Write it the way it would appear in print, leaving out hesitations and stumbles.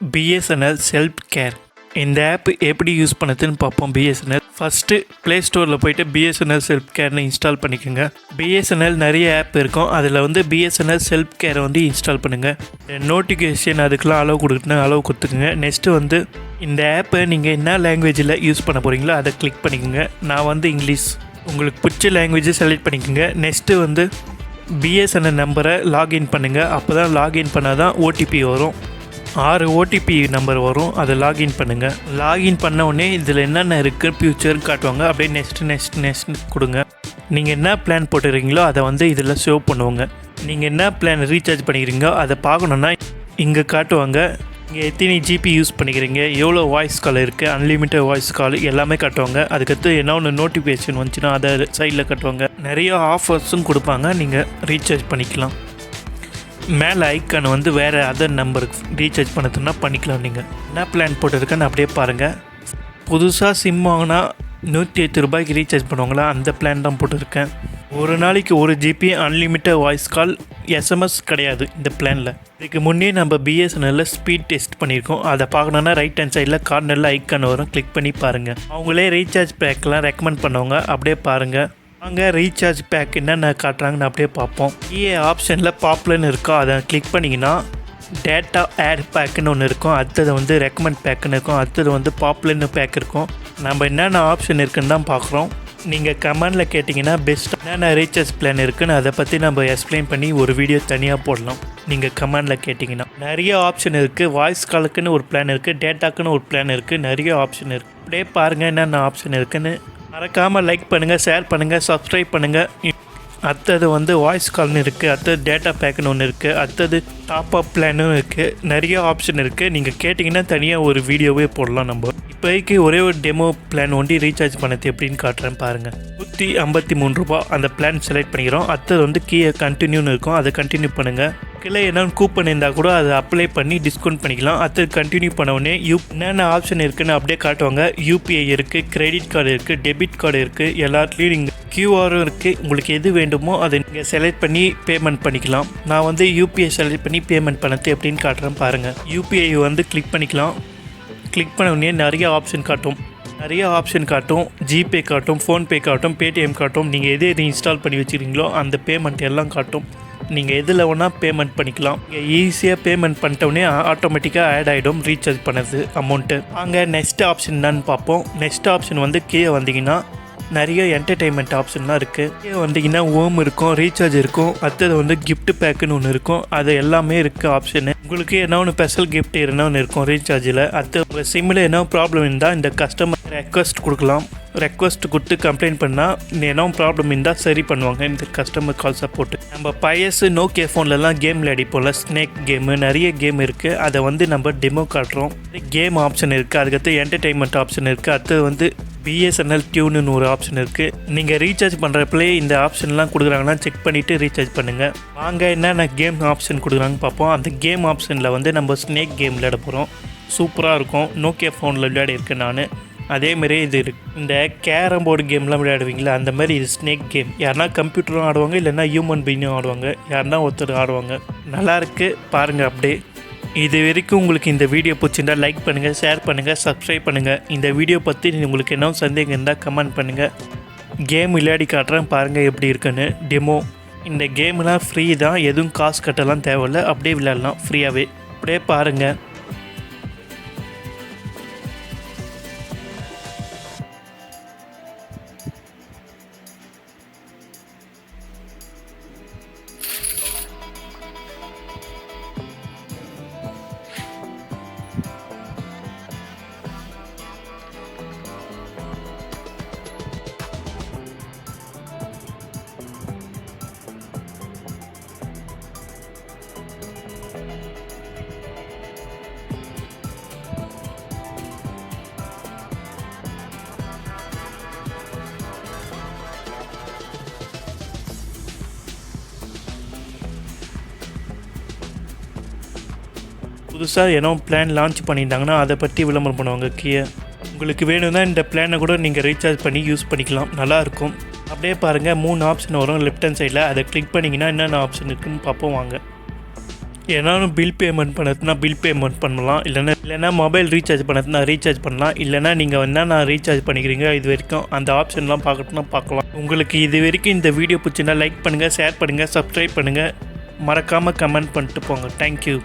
bsnl selfcare இந்த app எப்படி use பண்ணுறதுன்னு பார்ப்போம். bsnl ஃபஸ்ட்டு ப்ளே ஸ்டோரில் போய்ட்டு bsnl selfcareன்னு இன்ஸ்டால் பண்ணிக்கோங்க. bsnl நிறைய ஆப் இருக்கும், அதில் வந்து bsnl selfcare வந்து இன்ஸ்டால் பண்ணுங்கள். நோட்டிஃபிகேஷன் அதுக்கெலாம் அலோவ் கொடுத்துக்குங்க. நெக்ஸ்ட்டு வந்து இந்த ஆப்பை நீங்கள் என்ன லாங்குவேஜில் யூஸ் பண்ண போகிறீங்களோ அதை கிளிக் பண்ணிக்கோங்க. நான் வந்து இங்கிலீஷ், உங்களுக்கு பிடிச்ச லாங்குவேஜை செலக்ட் பண்ணிக்கோங்க. நெக்ஸ்ட்டு வந்து bsnl நம்பரை லாகின் பண்ணுங்கள். அப்போ தான் லாகின் பண்ணால் தான் ஓடிபி வரும். 6 ஓடிபி நம்பர் வரும், அதை லாகின் பண்ணுங்கள். லாகின் பண்ண உடனே இதில் என்னென்ன இருக்குது ஃபியூச்சர்னு காட்டுவாங்க. அப்படியே நெக்ஸ்ட் கொடுங்க. நீங்கள் என்ன பிளான் போட்டுக்கிறீங்களோ அதை வந்து இதில் சேவ் பண்ணுவாங்க. நீங்கள் என்ன பிளான் ரீசார்ஜ் பண்ணிக்கிறீங்களோ அதை பார்க்கணுன்னா இங்கே காட்டுவாங்க. இங்கே எத்தனை ஜிபி யூஸ் பண்ணிக்கிறீங்க, எவ்வளோ வாய்ஸ் கால் இருக்குது, அன்லிமிட்டட் வாய்ஸ் கால் எல்லாமே காட்டுவாங்க. அதுக்கடுத்து என்ன ஒன்று நோட்டிஃபிகேஷன் வந்துச்சுன்னா அதை சைடில் காட்டுவாங்க. நிறைய ஆஃபர்ஸும் கொடுப்பாங்க, நீங்கள் ரீசார்ஜ் பண்ணிக்கலாம். மேலே ஐக்கான் வந்து வேறு அதர் நம்பருக்கு ரீசார்ஜ் பண்ணதுன்னா பண்ணிக்கலாம். நீங்கள் என்ன பிளான் போட்டிருக்கேன்னு அப்படியே பாருங்கள். புதுசாக சிம் வாங்கினா 108 ரூபாய்க்கு ரீசார்ஜ் பண்ணுவாங்களா, அந்த பிளான் தான் போட்டிருக்கேன். ஒரு நாளைக்கு 1 GB unlimited voice call, SMS கிடையாது இந்த பிளானில். இதுக்கு முன்னே நம்ம பிஎஸ்என்எல்லில் ஸ்பீட் டெஸ்ட் பண்ணியிருக்கோம். அதை பார்க்கணுன்னா ரைட் ஹேண்ட் சைடில் கார்னரில் ஐக்கான் வரும், கிளிக் பண்ணி பாருங்கள். அவங்களே ரீசார்ஜ் பேக்கெலாம் ரெக்கமெண்ட் பண்ணுவாங்க, அப்படியே பாருங்கள். அங்கே ரீசார்ஜ் பேக் என்னென்ன காட்டுறாங்கன்னு அப்படியே பார்ப்போம். ஆப்ஷனில் பாப்புலர்னு இருக்கோ அதை கிளிக் பண்ணிங்கன்னா டேட்டா ஆட் பேக்குன்னு ஒன்று இருக்கும். அடுத்தது வந்து ரெக்கமெண்ட் பேக்குன்னு இருக்கும். அடுத்தது வந்து பாப்புலர்னு பேக் இருக்கும். நம்ம என்னென்ன ஆப்ஷன் இருக்குன்னு தான் பார்க்குறோம். நீங்கள் கமெண்டில் கேட்டிங்கன்னா பெஸ்ட் என்னென்ன ரீசார்ஜ் பிளான் இருக்குன்னு அதை பற்றி நம்ம எக்ஸ்பிளைன் பண்ணி ஒரு வீடியோ தனியாக போடலாம். நீங்கள் கமெண்டில் கேட்டிங்கன்னா நிறைய ஆப்ஷன் இருக்குது. வாய்ஸ் காலுக்குன்னு ஒரு பிளான் இருக்குது, டேட்டாக்குன்னு ஒரு பிளான் இருக்குது, நிறைய ஆப்ஷன் இருக்குது. அப்படியே பாருங்கள் என்னென்ன ஆப்ஷன் இருக்குதுன்னு. மறக்காமல் லைக் பண்ணுங்கள், ஷேர் பண்ணுங்கள், சப்ஸ்கிரைப் பண்ணுங்கள். அடுத்தது வந்து வாய்ஸ் கால்னு இருக்குது, அடுத்தது டேட்டா பேக்குன்னு ஒன்று இருக்குது, அடுத்தது டாப் அப் பிளானும் இருக்குது. நிறைய ஆப்ஷன் இருக்குது. நீங்கள் கேட்டிங்கன்னா தனியாக ஒரு வீடியோவே போடலாம். நம்ம இப்போதைக்கு ஒரே ஒரு டெமோ பிளான் ஒண்டி ரீசார்ஜ் பண்ணது எப்படின்னு காட்டுறேன் பாருங்கள். 153 ரூபா அந்த பிளான் செலக்ட் பண்ணிக்கிறோம். அடுத்தது வந்து கீழே கண்டினியூன்னு இருக்கும், அதை கண்டினியூ பண்ணுங்கள். கீழே என்னென்னு கூப்பன் இருந்தால் கூட அதை அப்ளை பண்ணி டிஸ்கவுண்ட் பண்ணிக்கலாம். அடுத்தது கண்டினியூ பண்ண உடனே என்னென்ன ஆப்ஷன் இருக்குதுன்னு அப்படியே காட்டுவாங்க. யூபிஐ இருக்குது, கிரெடிட் கார்டு இருக்குது, டெபிட் கார்டு இருக்குது, எல்லாத்துலேயும் நீங்கள் கியூஆரும் இருக்குது. உங்களுக்கு எது வேண்டுமோ அதை நீங்கள் செலக்ட் பண்ணி பேமெண்ட் பண்ணிக்கலாம். நான் வந்து யூபிஐ செலக்ட் பண்ணி பேமெண்ட் பண்ணது எப்படின்னு காட்டுறேன் பாருங்கள். யூபிஐ வந்து கிளிக் பண்ணிக்கலாம். கிளிக் பண்ண உடனே நிறைய ஆப்ஷன் காட்டும். ஜிபே காட்டும், ஃபோன்பே காட்டும், பேடிஎம் காட்டும். நீங்கள் எது இன்ஸ்டால் பண்ணி வச்சுக்கிறீங்களோ அந்த பேமெண்ட் எல்லாம் காட்டும். நீங்கள் எதில் வேணால் பேமெண்ட் பண்ணிக்கலாம். நீங்கள் ஈஸியாக பேமெண்ட் பண்ணிட்டோடனே ஆட்டோமேட்டிக்காக ஆட் ஆகிடும் ரீசார்ஜ் பண்ணது அமௌண்ட்டு. அங்கே நெக்ஸ்ட் ஆப்ஷன் என்னன்னு பார்ப்போம். நெக்ஸ்ட் ஆப்ஷன் வந்து கீழே வந்தீங்கன்னா நிறைய என்டர்டெயின்மெண்ட் ஆப்ஷன்லாம் இருக்குது. கீழே வந்தீங்கன்னா ஹோம் இருக்கும், ரீசார்ஜ் இருக்கும், அடுத்தது வந்து கிஃப்ட் பேக்குன்னு ஒன்று இருக்கும். அது எல்லாமே இருக்குது ஆப்ஷனு. உங்களுக்கு என்ன ஒன்று ஸ்பெஷல் கிஃப்ட் என்ன ஒன்று இருக்கும் ரீசார்ஜில். அடுத்து உங்கள் சிம்மில் என்ன ப்ராப்ளம் இருந்தால் இந்த கஸ்டமர் ரெக்வஸ்ட் கொடுக்கலாம். ரெக்வஸ்ட் கொடுத்து கம்ப்ளைண்ட் பண்ணால் என்ன ப்ராப்ளம் இருந்தால் சரி பண்ணுவாங்க இந்த கஸ்டமர் கால் சப்போர்ட். நம்ம பையஸ் நோக்கியா ஃபோன்லலாம் கேம் விளையாடிப்போல், ஸ்னேக் கேமு நிறைய கேம் இருக்குது. அதை வந்து நம்ம டெமோ காட்டுறோம். கேம் ஆப்ஷன் இருக்குது, அதுக்கடுத்து என்டர்டெயின்மெண்ட் ஆப்ஷன் இருக்குது, அடுத்தது வந்து பிஎஸ்என்எல் டியூன்னு ஒரு ஆப்ஷன் இருக்குது. நீங்கள் ரீசார்ஜ் பண்ணுறப்பலே இந்த ஆப்ஷன்லாம் கொடுக்குறாங்கன்னா செக் பண்ணிவிட்டு ரீசார்ஜ் பண்ணுங்கள். வாங்க என்னென்ன கேம் ஆப்ஷன் கொடுக்குறாங்கன்னு பார்ப்போம். அந்த கேம் ஆப்ஷனில் வந்து நம்ம ஸ்னேக் கேம் விளையாட போகிறோம். சூப்பராக இருக்கும். நோக்கியா ஃபோனில் விளையாடி இருக்கேன் நான். அதேமாரி இது இருக்குது. இந்த கேரம் போர்டு கேம்லாம் விளையாடுவீங்களா, அந்த மாதிரி இது ஸ்னேக் கேம். யாருனா கம்ப்யூட்டரும் ஆடுவாங்க, இல்லைன்னா ஹியூமன் பீயிங்கும் ஆடுவாங்க, யாருனா ஒருத்தர் ஆடுவாங்க. நல்லாயிருக்கு பாருங்கள். அப்படியே இது வரைக்கும் உங்களுக்கு இந்த வீடியோ பிடிச்சிருந்தா லைக் பண்ணுங்கள், ஷேர் பண்ணுங்கள், சப்ஸ்கிரைப் பண்ணுங்கள். இந்த வீடியோ பற்றி உங்களுக்கு என்ன சந்தேகம் இருந்தால் கமெண்ட் பண்ணுங்கள். கேம் விளையாடி காட்டுறேன் பாருங்கள் எப்படி இருக்குன்னு. டெமோ இந்த கேம்லாம் ஃப்ரீ தான், எதுவும் காசு கட்டலாம் தேவையில்லை, அப்படியே விளையாடலாம் ஃப்ரீயாகவே. அப்படியே பாருங்கள். புதுசாக ஏன்னோ பிளான் லான்ச் பண்ணியிருந்தாங்கன்னா அதை பற்றி விளம்பரம் பண்ணுவாங்க கீழே. உங்களுக்கு வேணும்னா இந்த பிளானை கூட நீங்கள் ரீசார்ஜ் பண்ணி யூஸ் பண்ணிக்கலாம், நல்லாயிருக்கும். அப்படியே பாருங்கள் 3 ஆப்ஷன் வரும் லெஃப்ட் ஹேண்ட் சைடில். அதை கிளிக் பண்ணிங்கன்னா என்னென்ன ஆப்ஷன் இருக்குதுன்னு பார்ப்போம் வாங்க. ஏன்னாலும் பில் பேமெண்ட் பண்ணதுனா பில் பேமெண்ட் பண்ணலாம், இல்லைனா மொபைல் ரீசார்ஜ் பண்ணதுனா ரீசார்ஜ் பண்ணலாம், இல்லைனா நீங்கள் என்னென்ன ரீசார்ஜ் பண்ணிக்கிறீங்க இது வரைக்கும் அந்த ஆப்ஷன்லாம் பார்க்கணும்னா பார்க்கலாம். உங்களுக்கு இது வரைக்கும் இந்த வீடியோ பிடிச்சிருந்தா லைக் பண்ணுங்கள், ஷேர் பண்ணுங்கள், சப்ஸ்கிரைப் பண்ணுங்கள், மறக்காமல் கமெண்ட் பண்ணிட்டு போங்க. தேங்க்யூ.